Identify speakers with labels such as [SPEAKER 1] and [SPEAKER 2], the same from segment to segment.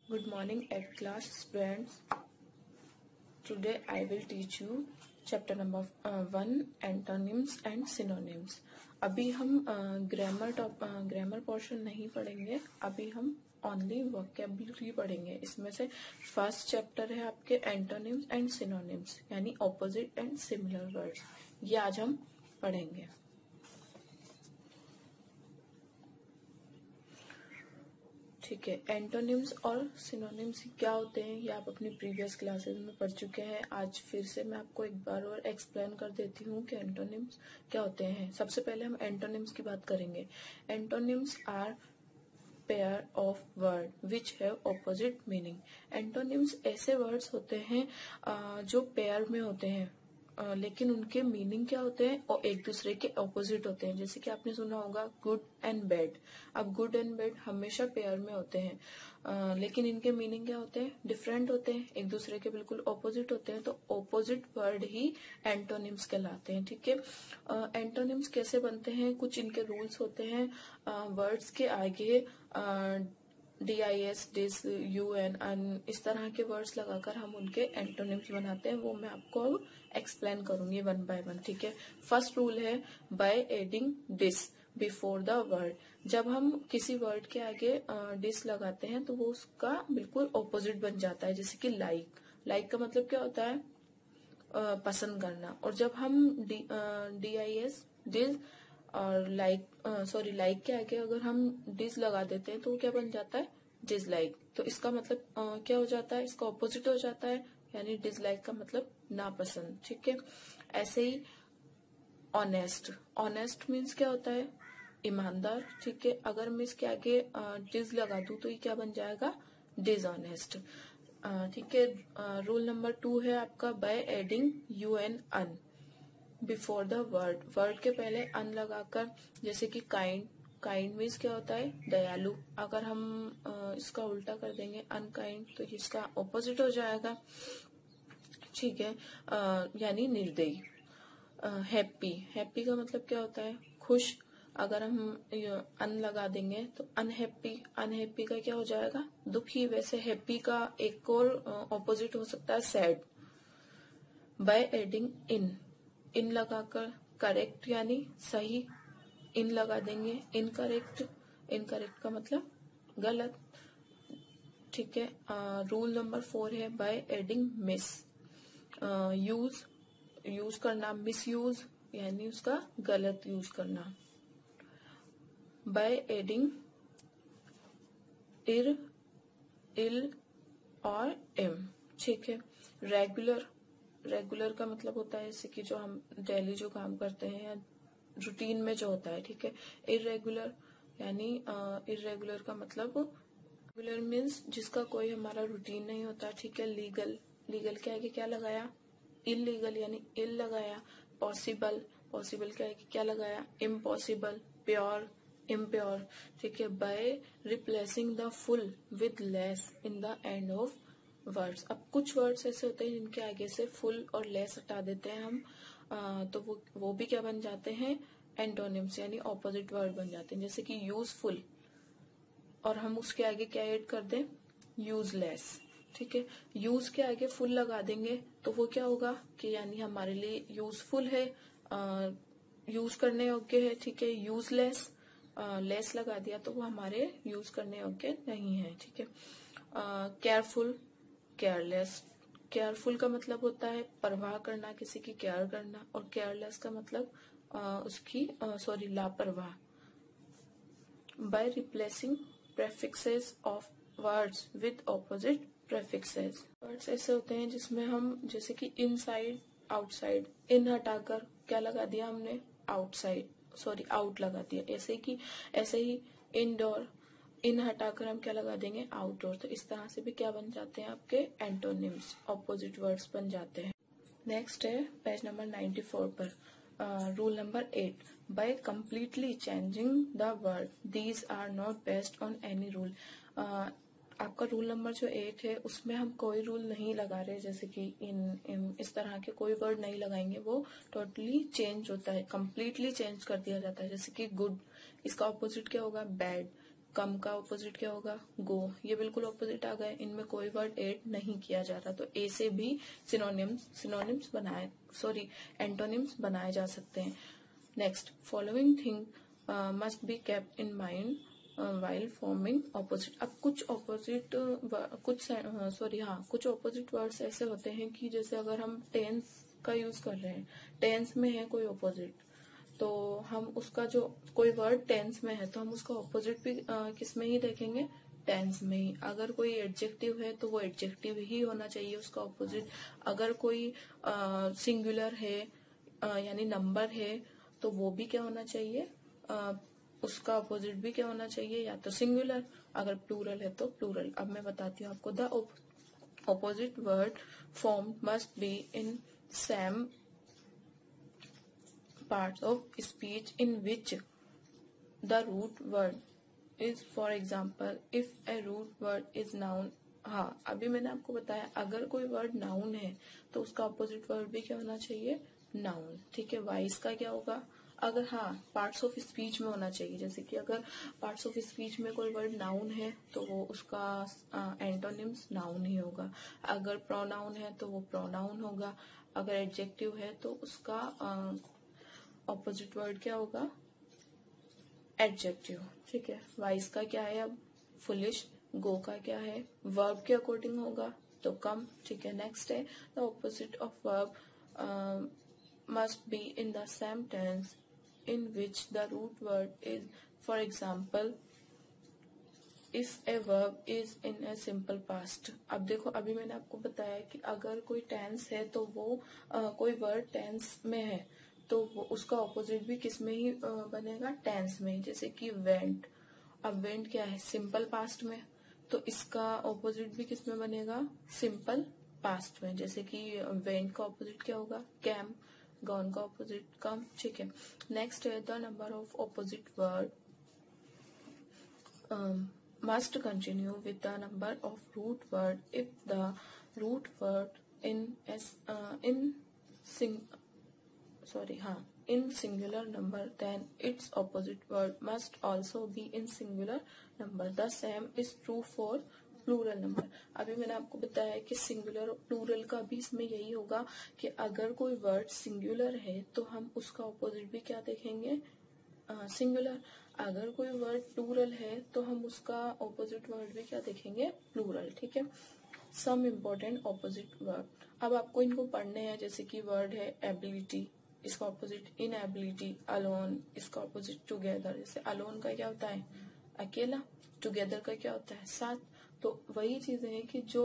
[SPEAKER 1] Good morning at class students. Today I will teach you chapter number 1 antonyms and synonyms. अभी हम grammar portion नहीं पढ़ेंगे, अभी हम ओनली वोकैबुलरी पढ़ेंगे. इसमें से फर्स्ट चैप्टर है आपके एंटोनिम्स एंड सिनोनिम्स यानी ऑपोजिट एंड सिमिलर वर्ड्स. ये आज हम पढ़ेंगे. ठीक है. एंटोनिम्स और सिनोनिम्स क्या होते हैं ये आप अपनी प्रीवियस क्लासेस में पढ़ चुके हैं. आज फिर से मैं आपको एक बार और एक्सप्लेन कर देती हूँ कि एंटोनिम्स क्या होते हैं. सबसे पहले हम एंटोनिम्स की बात करेंगे. Antonyms are pair of word which have opposite meaning. Antonyms ऐसे वर्ड्स होते हैं जो पेयर में होते हैं, लेकिन उनके मीनिंग क्या होते हैं और एक दूसरे के ऑपोजिट होते हैं. जैसे कि आपने सुना होगा गुड एंड बैड. अब गुड एंड बैड हमेशा पेयर में होते हैं, लेकिन इनके मीनिंग क्या होते हैं, डिफरेंट होते हैं, एक दूसरे के बिल्कुल ऑपोजिट होते हैं. तो ऑपोजिट वर्ड ही एंटोनिम्स कहलाते हैं. ठीक है. एंटोनिम्स कैसे बनते हैं, कुछ इनके रूल्स होते हैं. वर्ड्स के आगे DIS, डिस, UN, अन इस तरह के वर्ड्स लगाकर हम उनके एंटोनिम्स बनाते हैं. वो मैं आपको अब एक्सप्लेन करूंगी वन बाय वन. ठीक है. फर्स्ट रूल है by adding dis before the word. जब हम किसी वर्ड के आगे डिस लगाते हैं तो वो उसका बिल्कुल ऑपोजिट बन जाता है. जैसे कि लाइक का मतलब क्या होता है, पसंद करना. और जब हम DIS, डिस और लाइक के आगे अगर हम डिस लगा देते हैं तो वो क्या बन जाता है, डिसलाइक. तो इसका मतलब क्या हो जाता है, इसका ऑपोजिट हो जाता है, यानी डिसलाइक का मतलब नापसंद. ठीक है. ऐसे ही ऑनेस्ट मीन्स क्या होता है, ईमानदार. ठीक है. अगर मैं इसके आगे डिस लगा दूं तो ये क्या बन जाएगा, डिसऑनेस्ट. ठीक है. रूल नंबर 2 है आपका by adding UN, un before the word के पहले अन लगाकर. जैसे कि काइंड मीन्स क्या होता है, दयालु. अगर हम इसका उल्टा कर देंगे अनकाइंड तो इसका ऑपोजिट हो जाएगा. ठीक है. यानी निर्दयी. हैप्पी का मतलब क्या होता है, खुश. अगर हम अन लगा देंगे तो अनहैप्पी का क्या हो जाएगा, दुखी. वैसे हैप्पी का एक और ऑपोजिट हो सकता है, सैड. बाय एडिंग इन लगाकर करेक्ट यानी सही. इन लगा देंगे इनकरेक्ट का मतलब गलत. ठीक है. रूल नंबर 4 है बाय एडिंग मिस. यूज करना, मिस यूज यानी उसका गलत यूज करना. बाय एडिंग इल और एम. ठीक है. रेगुलर का मतलब होता है जैसे कि जो हम डेली जो काम करते हैं या रूटीन में जो होता है. ठीक है. इरेगुलर का मतलब, रेगुलर मीन्स जिसका कोई हमारा रूटीन नहीं होता. ठीक है. लीगल के आगे क्या लगाया, इलीगल यानी इल लगाया. पॉसिबल के आगे क्या लगाया, इम्पॉसिबल. इम्प्योर. ठीक है. By replacing the full with less in the end of words. अब कुछ वर्ड्स ऐसे होते हैं जिनके आगे से फुल और लेस हटा देते हैं हम, तो वो भी क्या बन जाते हैं, एंटोनिम्स यानी ऑपोजिट वर्ड बन जाते हैं. जैसे कि यूजफुल और हम उसके आगे क्या ऐड कर दें, यूजलेस. ठीक है. यूज के आगे फुल लगा देंगे तो वो क्या होगा कि यानी हमारे लिए यूजफुल है, यूज करने योग्य है. ठीक है. यूजलेस, लेस लगा दिया तो वो हमारे यूज करने योग्य नहीं है. ठीक है. केयरफुल, केयरफुल का मतलब होता है परवाह करना, किसी की केयर करना. और केयरलेस का मतलब लापरवाह. By replacing prefixes of words with opposite prefixes. Words ऐसे होते हैं जिसमें हम, जैसे कि इनसाइड, आउटसाइड. इन हटाकर क्या लगा दिया हमने, आउट लगा दिया. ऐसे ही इंडोर, इन हटाकर हम क्या लगा देंगे, आउटडोर. तो इस तरह से भी क्या बन जाते हैं आपके एंटोनिम्स, ऑपोजिट वर्ड्स बन जाते हैं. नेक्स्ट है पेज नंबर 94 पर. Rule number 8 by completely changing the word these are not based on any rule. आपका रूल नंबर जो 8 है उसमें हम कोई रूल नहीं लगा रहे. जैसे कि इन इस तरह के कोई वर्ड नहीं लगाएंगे, वो टोटली चेंज होता है, कंप्लीटली चेंज कर दिया जाता है. जैसे कि गुड, इसका ऑपोजिट क्या होगा, बैड. कम का ऑपोजिट क्या होगा, गो। ये बिल्कुल ऑपोजिट आ गए, इनमें कोई वर्ड ऐड नहीं किया जा रहा, तो ए से भी सिनोनिम्स एंटोनिम्स बनाए जा सकते हैं। Next, following thing must be kept in mind while forming opposite. अब कुछ ऑपोजिट वर्ड्स ऐसे होते हैं कि जैसे अगर हम टेंस का यूज कर रहे हैं, टेंस में है कोई ऑपोजिट, तो हम उसका जो कोई वर्ड टेंस में है तो हम उसका ऑपोजिट भी किस में ही देखेंगे, टेंस में ही। अगर कोई एडजेक्टिव है तो वो एडजेक्टिव ही होना चाहिए उसका ऑपोजिट। अगर कोई सिंगुलर है यानी नंबर है तो वो भी क्या होना चाहिए, उसका ऑपोजिट भी क्या होना चाहिए, या तो सिंगुलर, अगर प्लूरल है तो प्लूरल। अब मैं बताती हूँ आपको, the opposite word form must be in same parts of speech in which the root word is, for example, if a root word is noun। हाँ, अभी मैंने आपको बताया अगर कोई वर्ड नाउन है तो उसका ऑपोजिट वर्ड भी क्या होना चाहिए, नाउन। ठीक है, वाइस का क्या होगा, अगर हाँ पार्ट्स ऑफ स्पीच में होना चाहिए, जैसे कि अगर पार्ट्स ऑफ स्पीच में कोई वर्ड नाउन है तो वो उसका एंटोनिम्स नाउन ही होगा। अगर प्रोनाउन है तो वो प्रोनाउन होगा। अगर एडजेक्टिव है तो उसका ऑपोजिट वर्ड क्या होगा, एडजेक्टिव। ठीक है, वाइस का क्या है, अब फुलिश। गो का क्या है, वर्ब के अकॉर्डिंग होगा तो कम। ठीक है, नेक्स्ट है, the opposite of verb must be in the same tense in which the root word is, for example if a verb is in a simple past. अब देखो, अभी मैंने आपको बताया कि अगर कोई टेंस है तो वो कोई वर्ड टेंस में है तो वो उसका ऑपोजिट भी किस में ही बनेगा, टेंस में ही। जैसे कि वेंट, अब वेंट क्या है, सिंपल पास्ट में, तो इसका ऑपोजिट भी किस में बनेगा, सिंपल पास्ट में। जैसे कि वेंट का ऑपोजिट क्या होगा, कैम। गॉन का ऑपोजिट कम। ठीक है, नेक्स्ट है, the number of opposite word must continue with the number of root word if the root word in singular number, then its opposite word must also be in singular number. The same is true for plural number. अभी मैंने आपको बताया कि singular और plural का भी इसमें यही होगा कि अगर कोई वर्ड सिंगुलर है तो हम उसका ऑपोजिट भी क्या देखेंगे, सिंगुलर। अगर कोई वर्ड प्लूरल है तो हम उसका ऑपोजिट वर्ड भी क्या देखेंगे, प्लूरल। ठीक है, सम इम्पोर्टेंट ऑपोजिट वर्ड, अब आपको इनको पढ़ने हैं। जैसे कि वर्ड है एबिलिटी, इसका ऑपोजिट इनएबिलिटी। अलोन, इसका ऑपोजिट टुगेदर। जैसे अलोन का क्या होता है, अकेला। टुगेदर का क्या होता है, साथ। तो वही चीजें हैं कि जो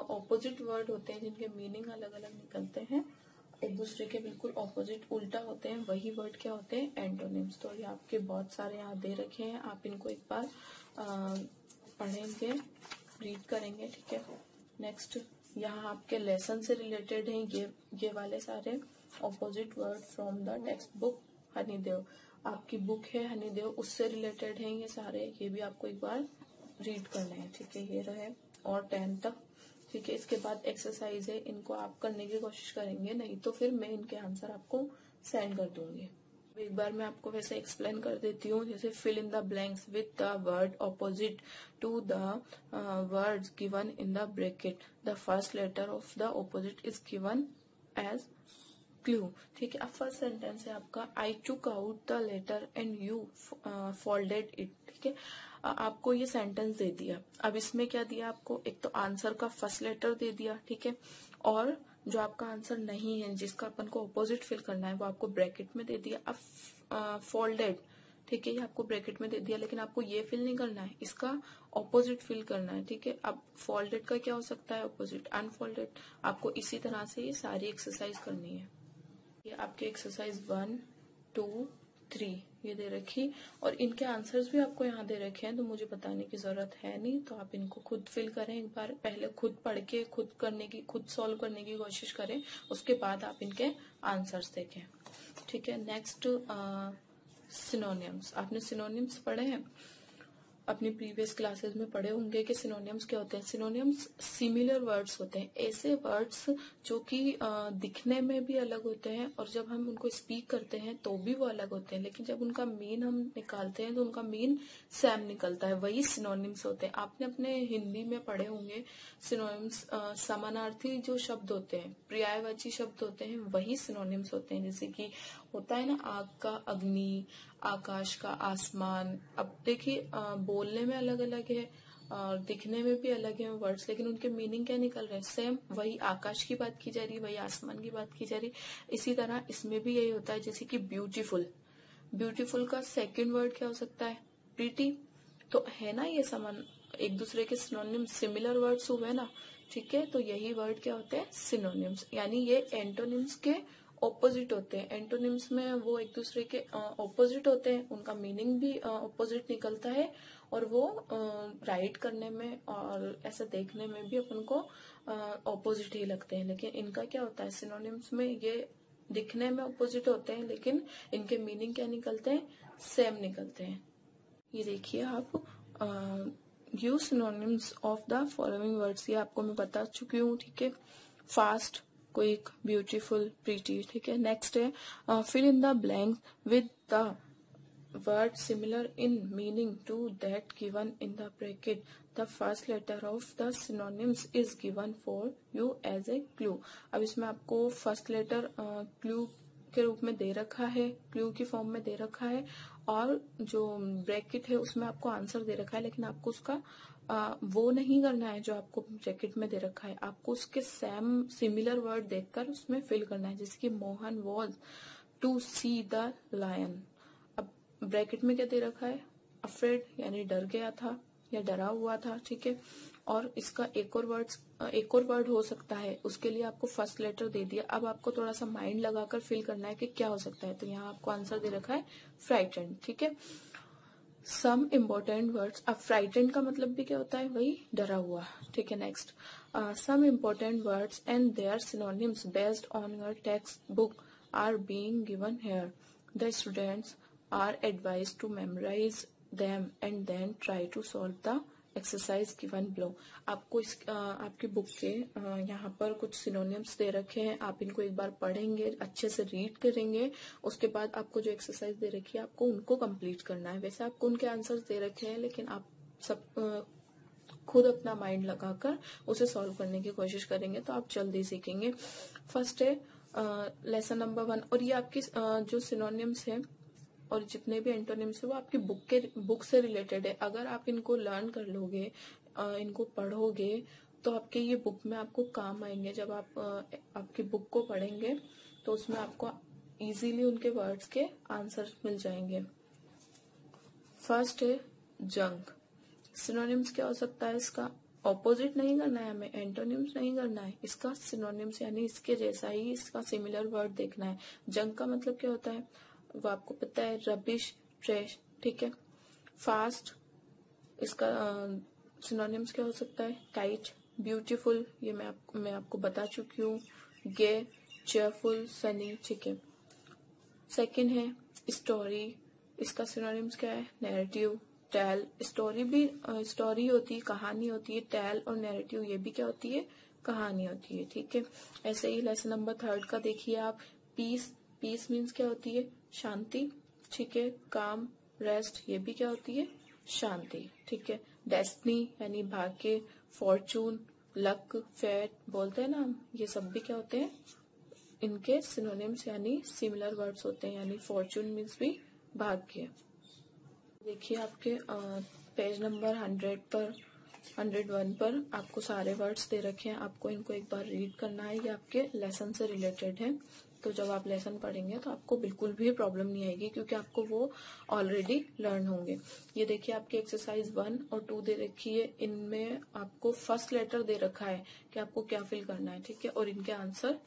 [SPEAKER 1] ऑपोजिट वर्ड होते हैं जिनके मीनिंग अलग अलग निकलते हैं, एक दूसरे के बिल्कुल ऑपोजिट उल्टा होते हैं, वही वर्ड क्या होते हैं, एंटोनिम्स। तो ये आपके बहुत सारे यहाँ दे रखे हैं, आप इनको एक बार पढ़ेंगे, रीड करेंगे। ठीक है, नेक्स्ट यहाँ आपके लेसन से रिलेटेड हैं ये वाले सारे opposite word from the text book Honeydew. आपकी बुक है हनीदेव, उससे रिलेटेड हैं ये सारे, ये भी आपको एक बार रीड करना है। ठीक है, ये रहे और 10 तक। ठीक है, इसके बाद एक्सरसाइज है, इनको आप करने की कोशिश करेंगे, नहीं तो फिर मैं इनके आंसर आपको सेंड कर दूंगी। एक बार मैं आपको वैसे एक्सप्लेन कर देती हूँ। जैसे fill in the blanks with the word opposite to the words given in the bracket. The first letter of the opposite is given as clue. ठीक है, अब फर्स्ट सेंटेंस है आपका, I took out the letter and you folded it. ठीक है, आपको ये sentence दे दिया। अब इसमें क्या दिया आपको, एक तो आंसर का फर्स्ट लेटर दे दिया। ठीक है, और जो आपका आंसर नहीं है, जिसका अपन को ऑपोजिट फिल करना है, वो आपको ब्रैकेट में दे दिया। अब फोल्डेड, ठीक है, ये आपको ब्रैकेट में दे दिया, लेकिन आपको ये फिल नहीं करना है, इसका ऑपोजिट फिल करना है। ठीक है, अब फोल्डेड का क्या हो सकता है ऑपोजिट, अनफोल्डेड। आपको इसी तरह से ये सारी एक्सरसाइज करनी है। ये आपके एक्सरसाइज 1, 2, 3 ये दे रखी, और इनके आंसर्स भी आपको यहाँ दे रखे हैं, तो मुझे बताने की जरूरत है नहीं, तो आप इनको खुद फिल करें एक बार। पहले खुद पढ़ के खुद सॉल्व करने की कोशिश करें, उसके बाद आप इनके आंसर्स देखें। ठीक है, नेक्स्ट सिनोनिम्स। आपने सिनोनिम्स पढ़े हैं, अपनी प्रीवियस क्लासेस में पढ़े होंगे कि सिनोनिम्स क्या होते हैं। सिनोनिम्स सिमिलर वर्ड्स होते हैं, ऐसे वर्ड्स जो कि दिखने में भी अलग होते हैं और जब हम उनको स्पीक करते हैं तो भी वो अलग होते हैं, लेकिन जब उनका मीन हम निकालते हैं तो उनका मीन सेम निकलता है, वही सिनोनिम्स होते हैं। आपने अपने हिंदी में पढ़े होंगे सिनोनिम्स, समानार्थी जो शब्द होते हैं, पर्यायवाची शब्द होते हैं, वही सिनोनिम्स होते हैं। जैसे कि होता है ना, आग का अग्नि, आकाश का आसमान। अब देखिए बोलने में अलग अलग है और दिखने में भी अलग है वर्ड्स, लेकिन उनके मीनिंग क्या निकल रहे हैं, सेम। वही आकाश की बात की जा रही है, वही आसमान की बात की जा रही है। इसी तरह इसमें भी यही होता है। जैसे कि ब्यूटीफुल, ब्यूटीफुल का सेकंड वर्ड क्या हो सकता है, प्रीटी। तो है ना, ये समान एक दूसरे के सिनोनिम्स, सिमिलर वर्ड्स हुए ना, ठीक है। तो यही वर्ड क्या होते हैं, सिनोनिम्स, यानी ये एंटोनिम्स के ऑपोजिट होते हैं। एंटोनिम्स में वो एक दूसरे के ऑपोजिट होते हैं, उनका मीनिंग भी ऑपोजिट निकलता है और वो राइट करने में और ऐसा देखने में भी अपन को ऑपोजिट ही लगते हैं। लेकिन इनका क्या होता है, सिनोनिम्स में ये दिखने में ऑपोजिट होते हैं लेकिन इनके मीनिंग क्या निकलते हैं, सेम निकलते हैं। ये देखिए आप, use synonyms of the following words, ये आपको मैं बता चुकी हूँ, ठीक है। फास्ट, क्विक, ब्यूटीफुल, प्रीटी, ठीक है। नेक्स्ट है fill in the blank with the word similar in meaning to that given in the bracket. The first letter of the synonyms is given for you as a clue. अब इसमें आपको first letter clue के रूप में दे रखा है, clue की form में दे रखा है, और जो ब्रैकेट है उसमें आपको आंसर दे रखा है, लेकिन आपको उसका वो नहीं करना है जो आपको ब्रैकेट में दे रखा है, आपको उसके सेम सिमिलर वर्ड देखकर उसमें फिल करना है। जैसे कि Mohan was to see the lion. अब ब्रैकेट में क्या दे रखा है, अफ्रेड, यानी डर गया था या डरा हुआ था, ठीक है। और इसका एक और वर्ड हो सकता है, उसके लिए आपको फर्स्ट लेटर दे दिया। अब आपको थोड़ा सा माइंड लगाकर फिल करना है कि क्या हो सकता है। तो यहाँ आपको आंसर दे रखा है फ्राइटेंड, ठीक है। सम इम्पोर्टेंट वर्ड्स, अब फ्राइटेंड का मतलब भी क्या होता है, वही डरा हुआ, ठीक है। Next, some important words and their synonyms based on your textbook are being given here. The students are advised to memorise them and then try to solve the exercise given below। आपको आपकी book के यहाँ पर कुछ synonyms दे रखे हैं, आप इनको एक बार पढ़ेंगे, अच्छे से रीड करेंगे, उसके बाद आपको जो एक्सरसाइज दे रखी है आपको उनको कंप्लीट करना है। वैसे आपको उनके आंसर्स दे रखे हैं, लेकिन आप सब खुद अपना माइंड लगाकर उसे सॉल्व करने की कोशिश करेंगे तो आप जल्दी सीखेंगे। फर्स्ट है लेसन नंबर 1, और ये आपकी जो सिनोनिम्स है और जितने भी एंटोनिम्स है वो आपकी बुक से रिलेटेड है। अगर आप इनको लर्न कर लोगे, इनको पढ़ोगे, तो आपके ये बुक में आपको काम आएंगे। जब आप आपकी बुक को पढ़ेंगे तो उसमें आपको इजीली उनके वर्ड्स के आंसर मिल जाएंगे। फर्स्ट है जंक। सिनोनिम्स क्या हो सकता है, इसका ऑपोजिट नहीं करना है हमें, एंटोनिम्स नहीं करना है, इसका सिनोनिम्स यानी इसके जैसा ही इसका सिमिलर वर्ड देखना है। जंक का मतलब क्या होता है वो आपको पता है, रबिश, ट्रैश, ठीक है। फास्ट, इसका सिनोनिम्स क्या हो सकता है, टाइट, ब्यूटीफुल, ये मैं आपको बता चुकी हूँ, गे, चेयरफुल, सनी, ठीक है। सेकंड है स्टोरी, इसका सिनोनिम्स क्या है, नैरेटिव, टेल। स्टोरी भी स्टोरी होती है, कहानी होती है, टेल और नैरेटिव ये भी क्या होती है, कहानी होती है, ठीक है। ऐसे ही लेसन नंबर 3 का देखिए आप, पीस, पीस मीन्स क्या होती है, शांति, ठीक है। काम, रेस्ट, ये भी क्या होती है, शांति, ठीक है। डेस्टिनी यानी भाग्य, फॉर्चून, लक, फेट बोलते हैं ना हम, ये सब भी क्या होते हैं, इनके सिनोनिम्स यानी सिमिलर वर्ड्स होते हैं। यानी फॉर्चून मीन्स भी भाग्य। देखिए आपके पेज नंबर 101 पर आपको सारे वर्ड्स दे रखे हैं, आपको इनको एक बार रीड करना है। ये आपके लेसन से रिलेटेड है, तो जब आप लेसन पढ़ेंगे तो आपको बिल्कुल भी प्रॉब्लम नहीं आएगी, क्योंकि आपको वो ऑलरेडी लर्न होंगे। ये देखिए आपकी एक्सरसाइज 1 और 2 दे रखी है, इनमें आपको फर्स्ट लेटर दे रखा है कि आपको क्या फिल करना है, ठीक है। और इनके आंसर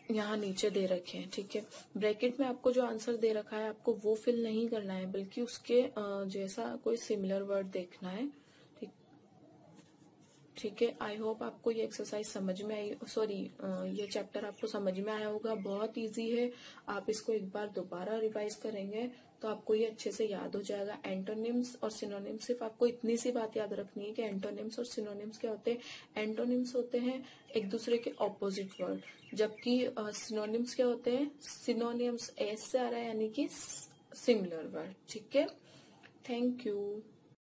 [SPEAKER 1] यहाँ नीचे दे रखे हैं, ठीक है। ब्रैकेट में आपको जो आंसर दे रखा है आपको वो फिल नहीं करना है, बल्कि उसके जैसा कोई सिमिलर वर्ड देखना है, ठीक है। आई होप आपको ये एक्सरसाइज समझ में आई, सॉरी ये चैप्टर आपको समझ में आया होगा। बहुत इजी है, आप इसको एक बार दोबारा रिवाइज करेंगे तो आपको ये अच्छे से याद हो जाएगा। एंटोनिम्स और सिनोनिम्स, सिर्फ आपको इतनी सी बात याद रखनी है कि एंटोनिम्स और सिनोनिम्स क्या होते हैं। एंटोनिम्स होते हैं एक दूसरे के ऑपोजिट वर्ड, जबकि सिनोनिम्स क्या होते हैं, सिनोनिम्स एस से आ रहा है यानी कि सिमिलर वर्ड। ठीक है, थैंक यू।